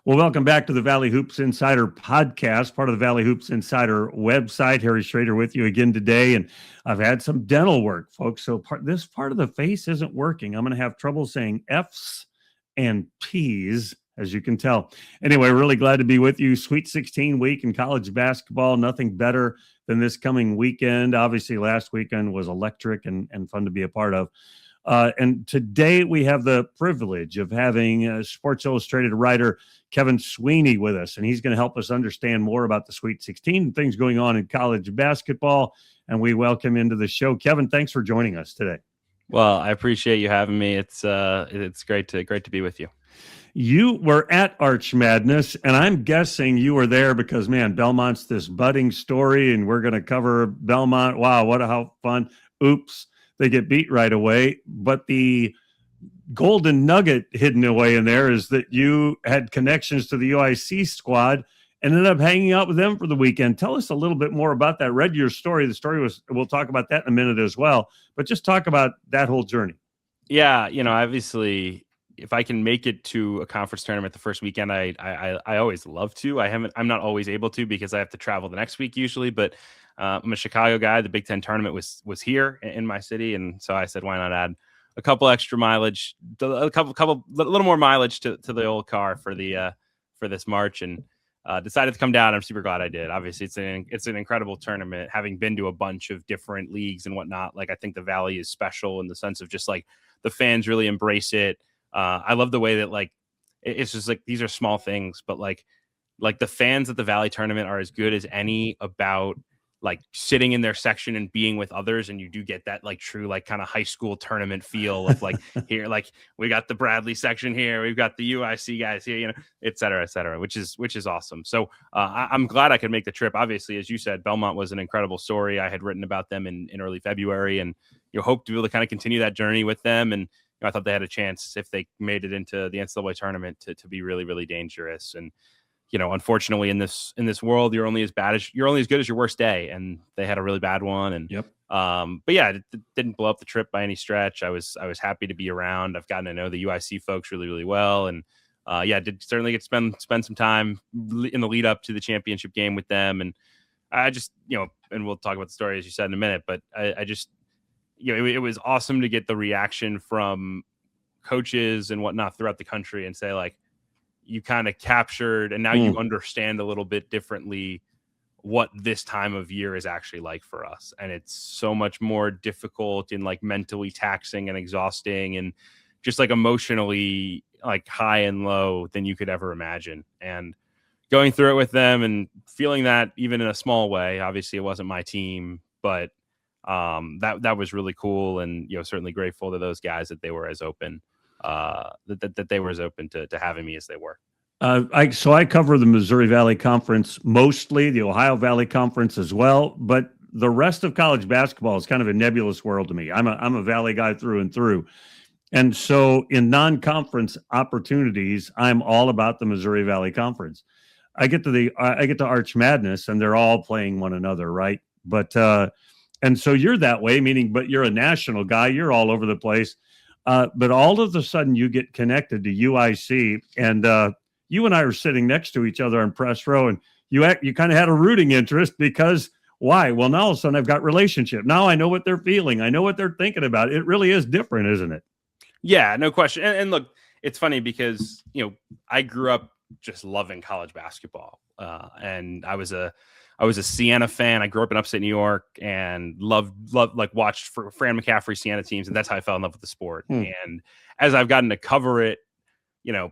Well, welcome back to the Valley Hoops Insider podcast, part of the Valley Hoops Insider website. Harry Schroeder with you again today, and I've had some dental work, folks. So this part of the face isn't working. I'm going to have trouble saying F's and P's, as you can tell. Anyway, really glad to be with you. Sweet 16 week in college basketball. Nothing better than this coming weekend. Obviously, last weekend was electric and fun to be a part of. And today we have the privilege of having Sports Illustrated writer Kevin Sweeney with us, and he's going to help us understand more about the Sweet 16 and things going on in college basketball. And we welcome into the show. Kevin, thanks for joining us today. Well, I appreciate you having me. It's great to be with you. You were at Arch Madness, and I'm guessing you were there because, man, Belmont's this budding story, and we're going to cover Belmont. Wow, how fun. Oops, they get beat right away. But the golden nugget hidden away in there is that you had connections to the UIC squad and ended up hanging out with them for the weekend. Tell us a little bit more about that. Read your story. The story was, we'll talk about that in a minute as well, but just talk about that whole journey. Yeah, obviously, if I can make it to a conference tournament the first weekend, I always love to. I'm not always able to because I have to travel the next week usually, but I'm a Chicago guy. The Big Ten tournament was here in my city, and so I said, why not add a couple extra mileage, a little more mileage to the old car for this March, and decided to come down. I'm super glad I did. Obviously, it's an incredible tournament. Having been to a bunch of different leagues and whatnot, like I think the Valley is special in the sense of just like the fans really embrace it. I love the way that like it's just like these are small things, but like the fans at the Valley tournament are as good as any about like sitting in their section and being with others, and you do get that like true like kind of high school tournament feel of like here, like we got the Bradley section here, we've got the UIC guys here, et cetera, which is awesome. So I'm glad I could make the trip. Obviously, as you said, Belmont was an incredible story. I had written about them in early February, and hope to be able to kind of continue that journey with them. And I thought they had a chance if they made it into the NCAA tournament to be really, really dangerous. And unfortunately, in this world, you're only as good as your worst day, and they had a really bad one. And yep. But yeah, it didn't blow up the trip by any stretch. I was happy to be around. I've gotten to know the UIC folks really, really well, and did certainly get to spend some time in the lead up to the championship game with them. And I just and we'll talk about the story as you said in a minute, but I just it was awesome to get the reaction from coaches and whatnot throughout the country and say like, you kind of captured, and now you understand a little bit differently what this time of year is actually like for us. And it's so much more difficult and like mentally taxing and exhausting and just like emotionally like high and low than you could ever imagine. And going through it with them and feeling that even in a small way, obviously it wasn't my team, but that was really cool. And, certainly grateful to those guys that they were as open that they were as open to having me as they were. So I cover the Missouri Valley Conference, mostly the Ohio Valley Conference as well, but the rest of college basketball is kind of a nebulous world to me. I'm a Valley guy through and through. And so in non-conference opportunities, I'm all about the Missouri Valley Conference. I get to Arch Madness and they're all playing one another, right? But and so you're that way, but you're a national guy, you're all over the place. But all of a sudden you get connected to UIC, and you and I were sitting next to each other on press row, and you kind of had a rooting interest because why? Well, now all of a sudden I've got relationship. Now I know what they're feeling. I know what they're thinking about. It really is different, isn't it? Yeah, no question. And look, it's funny because, I grew up just loving college basketball. And I was a Siena fan. I grew up in upstate New York and loved like watched for Fran McCaffrey Siena teams. And that's how I fell in love with the sport. And as I've gotten to cover it,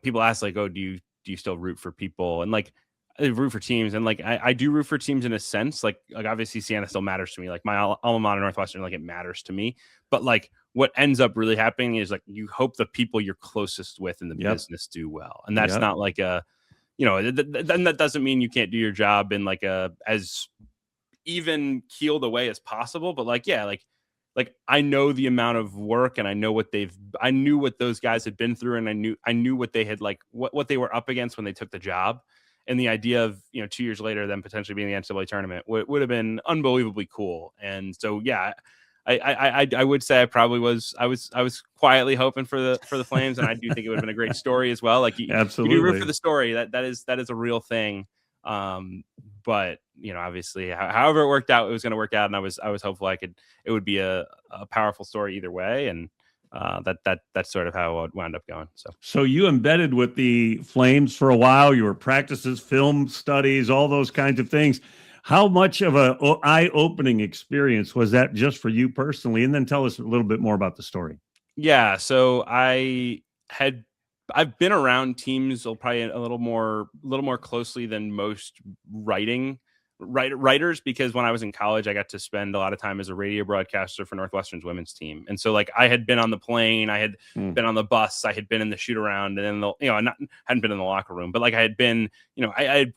people ask like, oh, do you still root for people? And like, I root for teams. And like, I do root for teams in a sense, like obviously Siena still matters to me. Like my alma mater, Northwestern, like it matters to me, but like what ends up really happening is like, you hope the people you're closest with in the business do well. And that's not like that doesn't mean you can't do your job in like as even keeled away as possible. But like, yeah, like I know the amount of work, and I know I knew what those guys had been through, and I knew what they had like what they were up against when they took the job. And the idea of 2 years later them potentially being in the NCAA tournament would have been unbelievably cool. And so yeah, I would say I was quietly hoping for the Flames, and I do think it would have been a great story as well. Like you do root for the story. That is a real thing. But obviously, however it worked out, it was going to work out, and I was hopeful it would be a powerful story either way, and that's sort of how it wound up going. So you embedded with the Flames for a while. You were practices, film studies, all those kinds of things. How much of a eye-opening experience was that just for you personally? And then tell us a little bit more about the story. Yeah, so I've been around teams probably a little more closely than most writers, because when I was in college, I got to spend a lot of time as a radio broadcaster for Northwestern's women's team. And so like I had been on the plane, I had been on the bus, I had been in the shoot around, and then hadn't been in the locker room, but like I had been, I had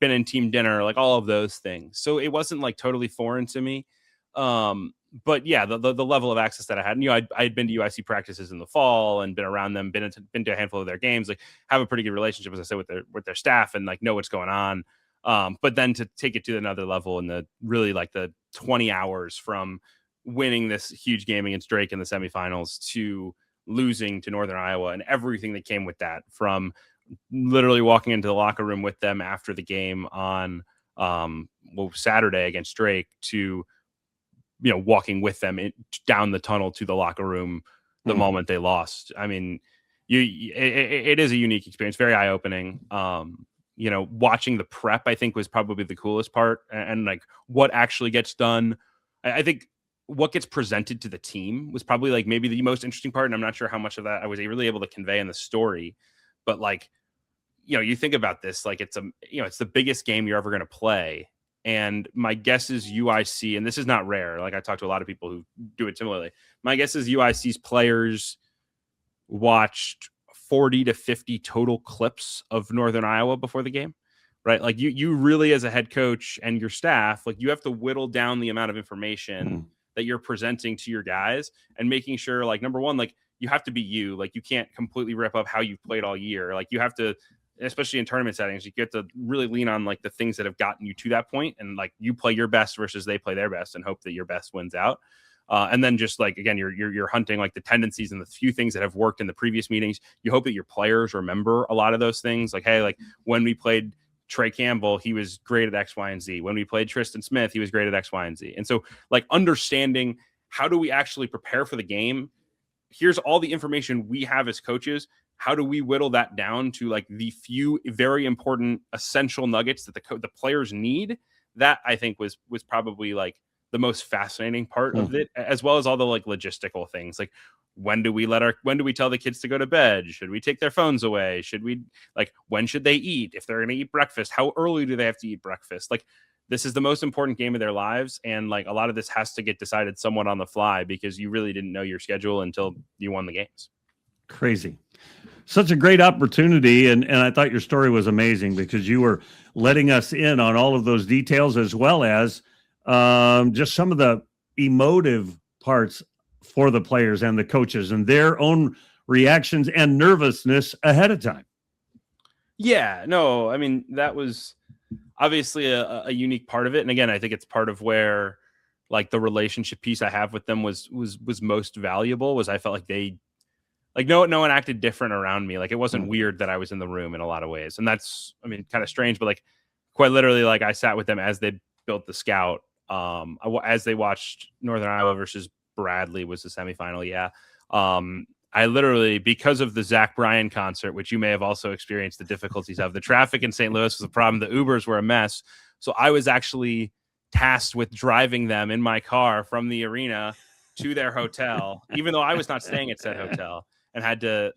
been in team dinner, like all of those things. So it wasn't like totally foreign to me. But yeah, the level of access that I had, I had been to UIC practices in the fall and been around them, been to a handful of their games, like have a pretty good relationship, as I said, with their staff, and like know what's going on. But then to take it to another level in the really like the 20 hours from winning this huge game against Drake in the semifinals to losing to Northern Iowa and everything that came with that, from literally walking into the locker room with them after the game on Saturday against Drake to walking with them down the tunnel to the locker room the moment they lost. I mean, it is a unique experience, very eye-opening. Watching the prep, I think, was probably the coolest part, and like what actually gets done. I think what gets presented to the team was probably like maybe the most interesting part, and I'm not sure how much of that I was really able to convey in the story. But like, you think about this, like it's the biggest game you're ever going to play. And my guess is UIC, and this is not rare, like I talked to a lot of people who do it similarly. My guess is UIC's players watched 40 to 50 total clips of Northern Iowa before the game, right? Like you really, as a head coach and your staff, like you have to whittle down the amount of information that you're presenting to your guys, and making sure, like, number one, like you have to be you, like you can't completely rip up how you've played all year. Like you have to, especially in tournament settings, you get to really lean on like the things that have gotten you to that point, and like you play your best versus they play their best, and hope that your best wins out. And then just like, again, you're hunting like the tendencies and the few things that have worked in the previous meetings. You hope that your players remember a lot of those things. Like, hey, like when we played Trey Campbell, he was great at X, Y, and Z. When we played Tristan Smith, he was great at X, Y, and Z. And so like understanding how do we actually prepare for the game? Here's all the information we have as coaches. How do we whittle that down to like the few very important essential nuggets that the players need? That I think was probably like the most fascinating part of it, as well as all the like logistical things. Like when do we tell the kids to go to bed? Should we take their phones away? Should we, like, when should they eat? If they're going to eat breakfast, how early do they have to eat breakfast? Like, this is the most important game of their lives. And like a lot of this has to get decided somewhat on the fly, because you really didn't know your schedule until you won the games. Crazy. Such a great opportunity. And I thought your story was amazing, because you were letting us in on all of those details, as well as just some of the emotive parts for the players and the coaches and their own reactions and nervousness ahead of time. Yeah, no, I mean, that was obviously a unique part of it. And again, I think it's part of where like the relationship piece I have with them was most valuable. Was I felt like they, like, no one acted different around me. Like it wasn't weird that I was in the room in a lot of ways. And that's, I mean, kind of strange, but like quite literally, like I sat with them as they built the scout, as they watched Northern Iowa versus Bradley was the semifinal. Yeah. I literally, because of the Zach Bryan concert, which you may have also experienced the difficulties of, the traffic in St. Louis was a problem. The Ubers were a mess. So I was actually tasked with driving them in my car from the arena to their hotel, even though I was not staying at said hotel, and had to,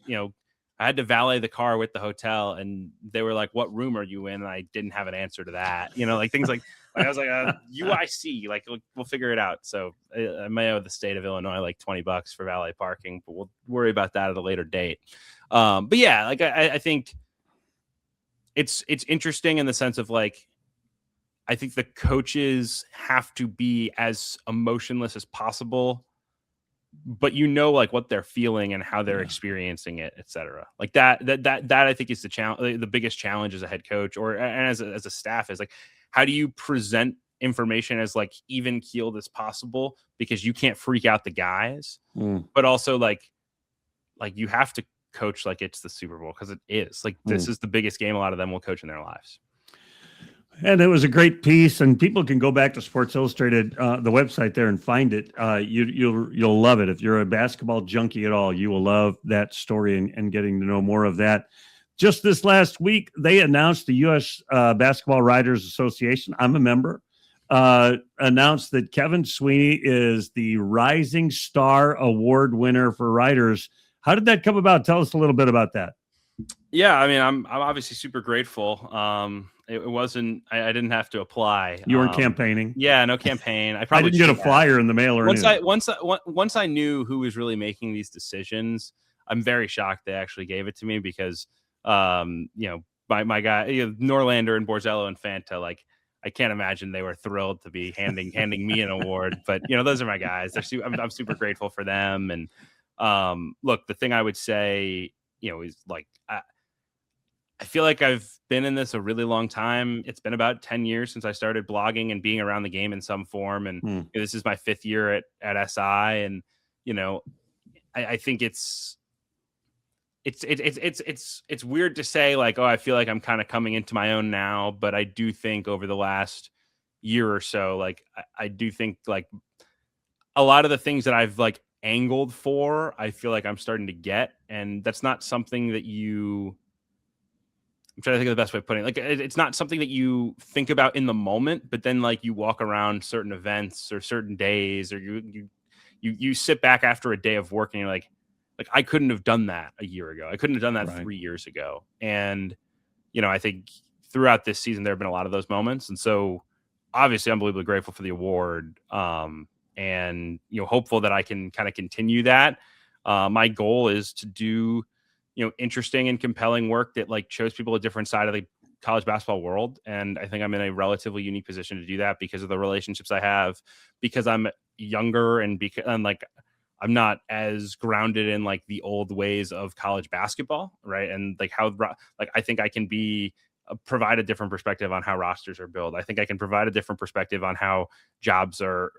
I had to valet the car with the hotel, and they were like, "What room are you in?" And I didn't have an answer to that, like things like I was like, UIC, like we'll figure it out. So I may owe the state of Illinois like $20 for valet parking, but we'll worry about that at a later date. But yeah, like I think it's interesting in the sense of like, I think the coaches have to be as emotionless as possible, but like what they're feeling and how they're experiencing it, etc. Like that I think is the challenge, the biggest challenge as a head coach and as a staff, is like, how do you present information as like even keeled as possible because you can't freak out the guys, but also like you have to coach like it's the Super Bowl because it is like this is the biggest game a lot of them will coach in their lives. And it was a great piece, and people can go back to Sports Illustrated, the website there, and find it. You'll love it. If you're a basketball junkie at all, you will love that story and getting to know more of that. Just this last week, they announced the U.S. Basketball Writers Association. I'm a member. Announced that Kevin Sweeney is the Rising Star Award winner for writers. How did that come about? Tell us a little bit about that. Yeah, I mean, I'm obviously super grateful. It wasn't. I didn't have to apply. You weren't campaigning. Yeah, no campaign. I didn't get a flyer in the mail or anything. Once I knew who was really making these decisions, I'm very shocked they actually gave it to me because, my guy, Norlander and Borzello and Fanta, like I can't imagine they were thrilled to be handing me an award. But those are my guys. I'm super grateful for them. And look, the thing I would say, is like. I feel like I've been in this a really long time. It's been about 10 years since I started blogging and being around the game in some form. And this is my 5th year at SI. And, I think it's weird to say like, oh, I feel like I'm kind of coming into my own now. But I do think over the last year or so, like, I do think like a lot of the things that I've like angled for, I feel like I'm starting to get. And that's not something that I'm trying to think of the best way of putting it. Like, it's not something that you think about in the moment, but then like you walk around certain events or certain days, or you sit back after a day of work and you're like I couldn't have done that a year ago. I couldn't have done that 3 years ago. And, I think throughout this season, there have been a lot of those moments. And so obviously unbelievably grateful for the award. And, hopeful that I can kind of continue that. My goal is to do, interesting and compelling work that like shows people a different side of the college basketball world. And I think I'm in a relatively unique position to do that because of the relationships I have, because I'm younger and because I'm not as grounded in like the old ways of college basketball. Right. And like I think I can provide a different perspective on how rosters are built. I think I can provide a different perspective on how jobs are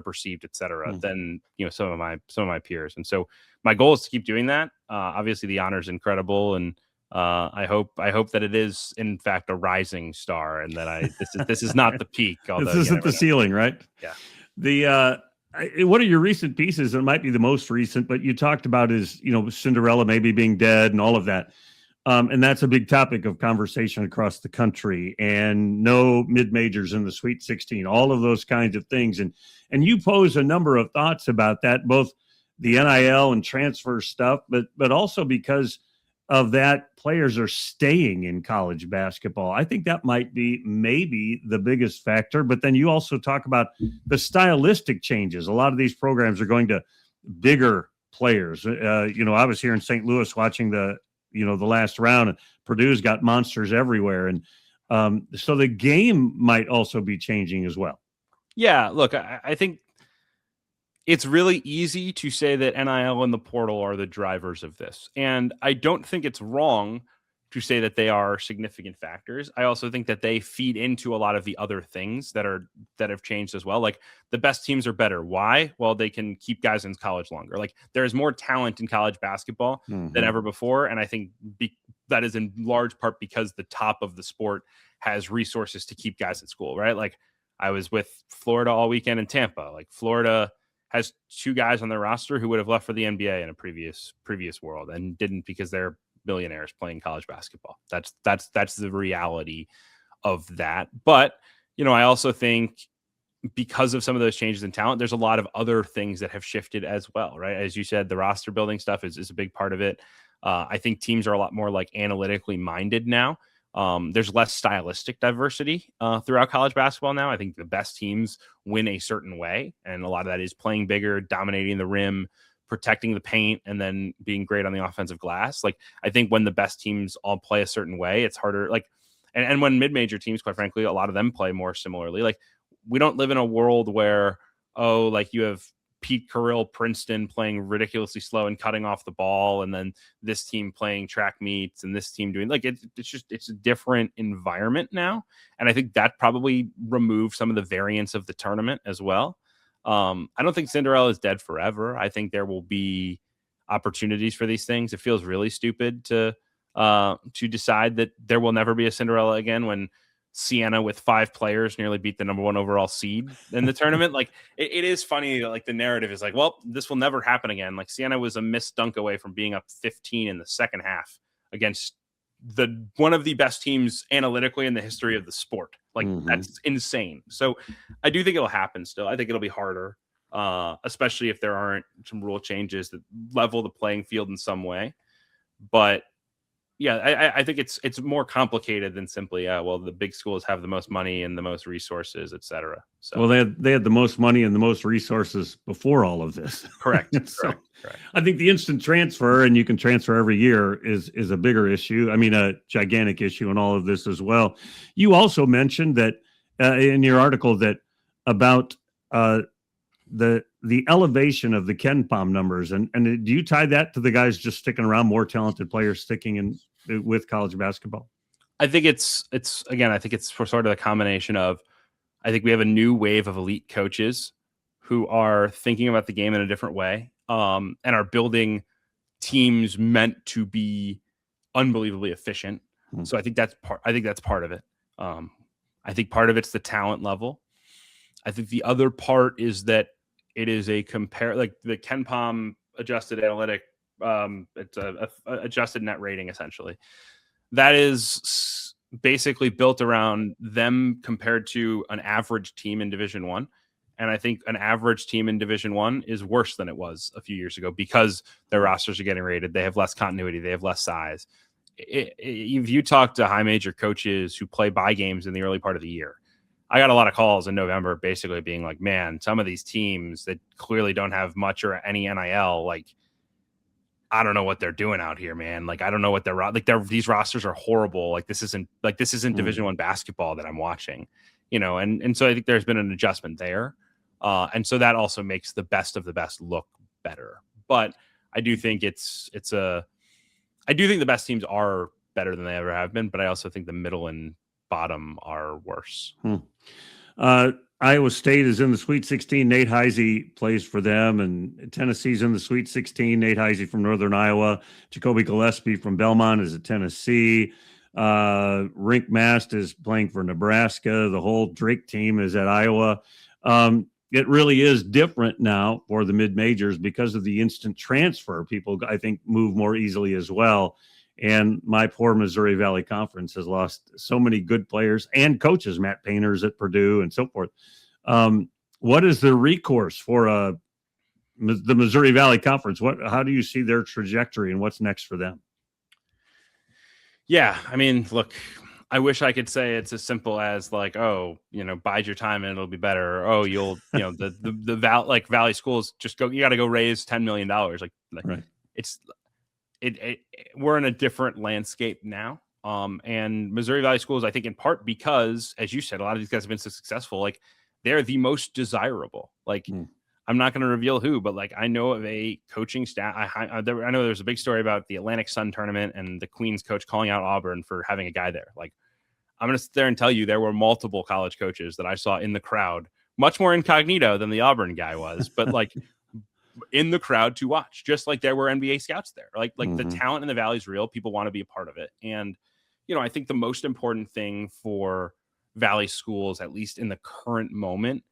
perceived, et cetera, than, some of my peers. And so my goal is to keep doing that. Obviously the honor is incredible. And I hope that it is in fact a rising star and that this is not the peak. Although this isn't the ceiling, right? Yeah. One of your recent pieces, it might be the most recent, but you talked about is, Cinderella maybe being dead and all of that. And that's a big topic of conversation across the country, and no mid-majors in the Sweet 16, all of those kinds of things. And you pose a number of thoughts about that, both the NIL and transfer stuff, but also because of that, players are staying in college basketball. I think that might be maybe the biggest factor. But then you also talk about the stylistic changes. A lot of these programs are going to bigger players. I was here in St. Louis watching the last round, and Purdue's got monsters everywhere. And so the game might also be changing as well. Yeah, look, I think it's really easy to say that NIL and the portal are the drivers of this. And I don't think it's wrong to say that they are significant factors. I also think that they feed into a lot of the other things that have changed as well. Like the best teams are better. Why? Well, they can keep guys in college longer. Like there is more talent in college basketball than ever before. And I think that is in large part because the top of the sport has resources to keep guys in school, right? Like I was with Florida all weekend in Tampa. Like Florida has 2 guys on their roster who would have left for the NBA in a previous world and didn't because they're millionaires playing college basketball. That's the reality of that. But, I also think because of some of those changes in talent, there's a lot of other things that have shifted as well, right? As you said, the roster building stuff is a big part of it. I think teams are a lot more like analytically minded now. There's less stylistic diversity throughout college basketball now. I think the best teams win a certain way, and a lot of that is playing bigger, dominating the rim, protecting the paint, and then being great on the offensive glass. Like I think when the best teams all play a certain way, it's harder. Like, and when mid-major teams, quite frankly, a lot of them play more similarly. Like we don't live in a world where, like you have Pete Carrill, Princeton playing ridiculously slow and cutting off the ball, and then this team playing track meets and this team doing like it's a different environment now. And I think that probably removed some of the variance of the tournament as well. I don't think Cinderella is dead forever. I think there will be opportunities for these things. It feels really stupid to decide that there will never be a Cinderella again when Siena with 5 players nearly beat the number 1 overall seed in the tournament. Like it is funny that like the narrative is like, well, this will never happen again. Like Siena was a missed dunk away from being up 15 in the second half against one of the best teams analytically in the history of the sport. Like that's insane. So I do think it'll happen still. I think it'll be harder, especially if there aren't some rule changes that level the playing field in some way. But yeah, I think it's more complicated than simply, well, the big schools have the most money and the most resources, et cetera. So, well, they had the most money and the most resources before all of this. Correct. So correct. I think the instant transfer, and you can transfer every year, is a bigger issue. I mean, a gigantic issue in all of this as well. You also mentioned that in your article that about the elevation of the Ken Pom numbers, and do you tie that to the guys just sticking around, more talented players sticking in with college basketball? I think it's again, I think it's for sort of the combination of, I think we have a new wave of elite coaches who are thinking about the game in a different way, and are building teams meant to be unbelievably efficient. So I think that's part of it. I think part of it's the talent level. I think the other part is that it is like the Ken Pom adjusted analytic. It's a adjusted net rating, essentially. That is basically built around them compared to an average team in Division One. And I think an average team in Division One is worse than it was a few years ago because their rosters are getting rated. They have less continuity. They have less size. If you talk to high major coaches who play bye games in the early part of the year, I got a lot of calls in November basically being like, man, some of these teams that clearly don't have much or any NIL, like, I don't know what they're doing out here, man. Like, I don't know what these rosters are horrible. Like, this isn't Division One basketball that I'm watching, and so I think there's been an adjustment there. And so that also makes the best of the best look better. But I do think I do think the best teams are better than they ever have been, but I also think the middle and bottom are worse. Iowa State is in the Sweet 16. Nate Heisey plays for them, and Tennessee's in the Sweet 16. Nate Heisey from Northern Iowa. Jacoby Gillespie from Belmont is at Tennessee. Rink Mast is playing for Nebraska. The whole Drake team is at Iowa. It really is different now for the mid-majors because of the instant transfer. People, I think, move more easily as well. And my poor Missouri Valley Conference has lost so many good players and coaches, Matt Painters at Purdue and so forth. What is the recourse for the Missouri Valley Conference? How do you see their trajectory and what's next for them? Yeah, I mean, look, I wish I could say it's as simple as like, oh, bide your time and it'll be better. Or, oh, you'll, the Valley schools just go. You got to go raise $10 million. Like right. We're in a different landscape now. And Missouri Valley schools, I think in part because, as you said, a lot of these guys have been so successful, like they're the most desirable. Like I'm not going to reveal who, but like I know of a coaching staff. I know there's a big story about the Atlantic Sun tournament and the Queens coach calling out Auburn for having a guy there. Like I'm going to sit there and tell you there were multiple college coaches that I saw in the crowd, much more incognito than the Auburn guy was, but like in the crowd to watch, just like there were NBA scouts there. Like the talent in the Valley is real. People want to be a part of it. And, I think the most important thing for Valley schools, at least in the current moment,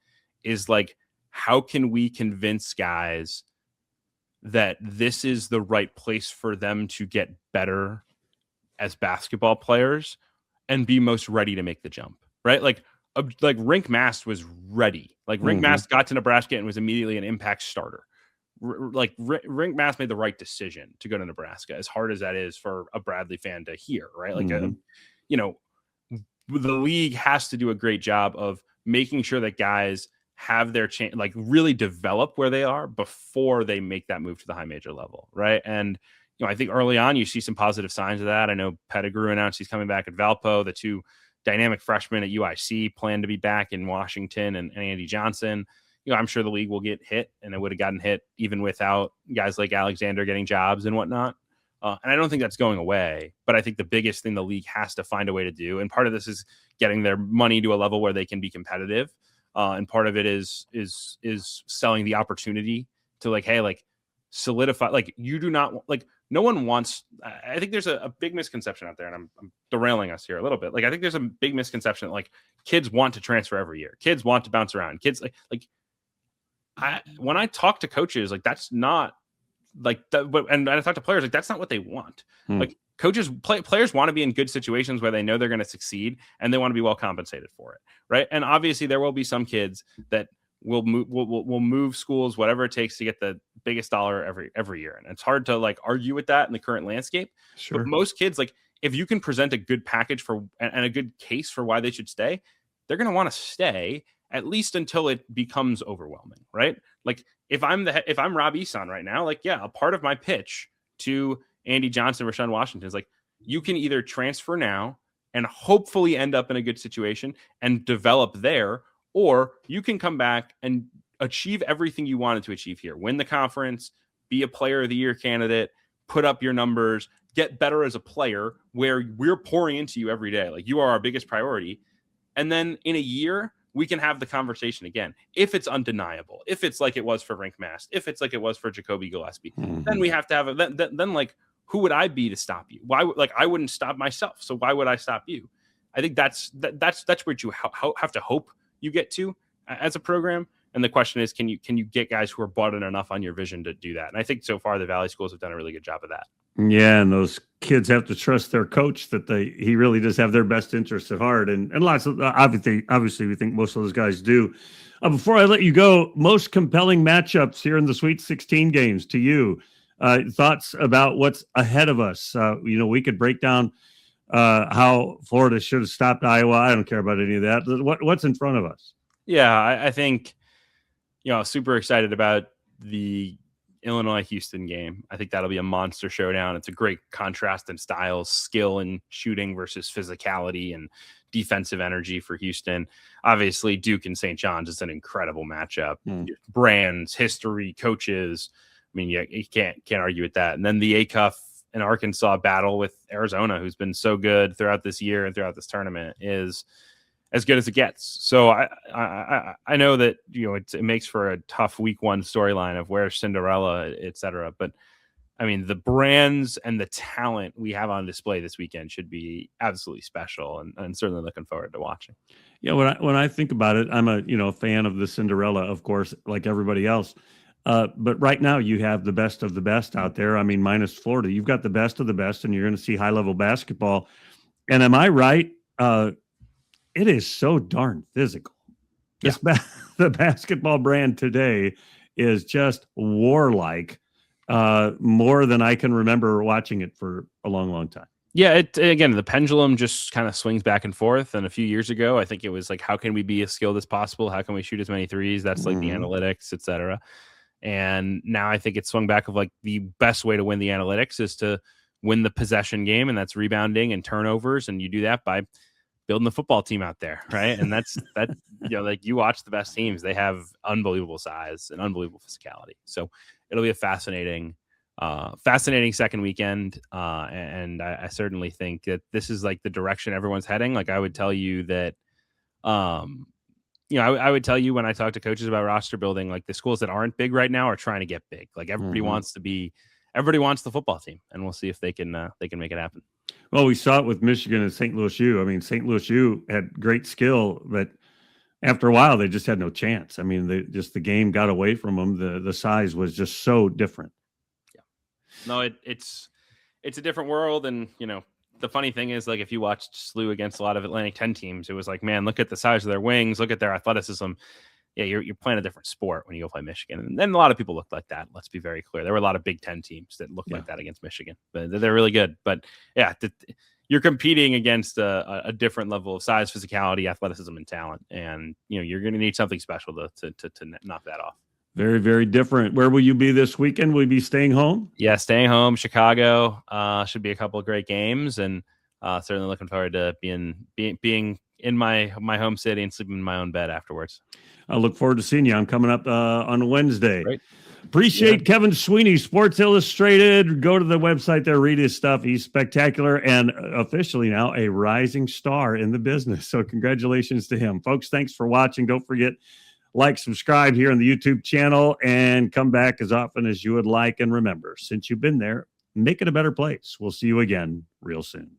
is like, how can we convince guys that this is the right place for them to get better as basketball players and be most ready to make the jump, right? Like Rink Mast was ready. Like Rink Mast got to Nebraska and was immediately an impact starter. Rink Mast made the right decision to go to Nebraska, as hard as that is for a Bradley fan to hear, right? Like, the league has to do a great job of making sure that guys have their chance, like really develop where they are before they make that move to the high major level, right? And, I think early on you see some positive signs of that. I know Pettigrew announced he's coming back at Valpo. The two dynamic freshmen at UIC plan to be back in Washington, and Andy Johnson. I'm sure the league will get hit, and it would have gotten hit even without guys like Alexander getting jobs and whatnot. And I don't think that's going away, but I think the biggest thing the league has to find a way to do, and part of this is getting their money to a level where they can be competitive, and part of it is selling the opportunity to like, hey, like solidify, like you do not like. No one wants. I think there's a big misconception out there, and I'm derailing us here a little bit. Like I think there's a big misconception that like kids want to transfer every year, kids want to bounce around, kids when I talk to coaches, like that's not. Like that, and I talk to players, like that's not what they want. Like players want to be in good situations where they know they're going to succeed, and they want to be well compensated for it, right? And obviously, there will be some kids that will move schools, whatever it takes to get the biggest dollar every year, and it's hard to like argue with that in the current landscape. Sure. But most kids, like if you can present a good package for and a good case for why they should stay, they're going to want to stay at least until it becomes overwhelming, right? Like if I'm Rob Eason right now, like, yeah, a part of my pitch to Andy Johnson, Rashawn Washington is like, you can either transfer now and hopefully end up in a good situation and develop there, or you can come back and achieve everything you wanted to achieve here, win the conference, be a player of the year candidate, put up your numbers, get better as a player where we're pouring into you every day. Like you are our biggest priority. And then in a year, we can have the conversation again. If it's undeniable, if it's like it was for Rink Mast, if it's like it was for Jacoby Gillespie, then we have to have then like, who would I be to stop you? Why? Like I wouldn't stop myself. So why would I stop you? I think that's where you have to hope you get to as a program. And the question is, can you get guys who are bought in enough on your vision to do that? And I think so far the Valley schools have done a really good job of that. Yeah, and those kids have to trust their coach that he really does have their best interests at heart, and lots of obviously we think most of those guys do. Before I let you go, most compelling matchups here in the Sweet 16 games to you. Thoughts about what's ahead of us? We could break down how Florida should have stopped Iowa. I don't care about any of that. What's in front of us? Yeah, I think super excited about the Illinois-Houston game. I think that'll be a monster showdown. It's a great contrast in styles, skill and shooting versus physicality and defensive energy for Houston. Obviously, Duke and St. John's is an incredible matchup. Brands, history, coaches. I mean, you can't argue with that. And then the ACUF and Arkansas battle with Arizona, who's been so good throughout this year and throughout this tournament, is as good as it gets. So I know that it makes for a tough week one storyline of where's Cinderella, etc. But I mean, the brands and the talent we have on display this weekend should be absolutely special, and certainly looking forward to watching. Yeah, when I think about it, I'm a fan of the Cinderella, of course, like everybody else. But right now you have the best of the best out there. I mean, minus Florida, you've got the best of the best, and you're going to see high level basketball. And am I right? It is so darn physical. Yeah. The basketball brand today is just warlike, more than I can remember watching it for a long, long time. Yeah, again, the pendulum just kind of swings back and forth. And a few years ago, I think it was like, how can we be as skilled as possible? How can we shoot as many threes? That's like the analytics, et cetera. And now I think it's swung back of like the best way to win the analytics is to win the possession game, and that's rebounding and turnovers. And you do that by building the football team out there, right? And that's like you watch the best teams, they have unbelievable size and unbelievable physicality. So it'll be a fascinating second weekend. And I certainly think that this is like the direction everyone's heading. Like I would tell you that, I would tell you when I talk to coaches about roster building, like the schools that aren't big right now are trying to get big. Like everybody wants the football team, and we'll see if they can make it happen. Well, we saw it with Michigan and St. Louis U. I mean, St. Louis U had great skill, but after a while, they just had no chance. I mean, the game got away from them. The size was just so different. Yeah. No, it's a different world. And, the funny thing is, like, if you watched SLU against a lot of Atlantic 10 teams, it was like, man, look at the size of their wings, look at their athleticism. Yeah, you're playing a different sport when you go play Michigan. And then a lot of people looked like that. Let's be very clear. There were a lot of Big Ten teams that looked like that against Michigan, but they're really good. But yeah, you're competing against a different level of size, physicality, athleticism, and talent. And, you're going to need something special to knock that off. Very, very different. Where will you be this weekend? Will you be staying home? Yeah, staying home. Chicago should be a couple of great games, and certainly looking forward to being in my home city and sleep in my own bed afterwards. I look forward to seeing you. I'm coming up on Wednesday. Great. Appreciate Kevin Sweeney, Sports Illustrated. Go to the website there, read his stuff. He's spectacular and officially now a rising star in the business. So congratulations to him. Folks, thanks for watching. Don't forget, like, subscribe here on the YouTube channel, and come back as often as you would like. And remember, since you've been there, make it a better place. We'll see you again real soon.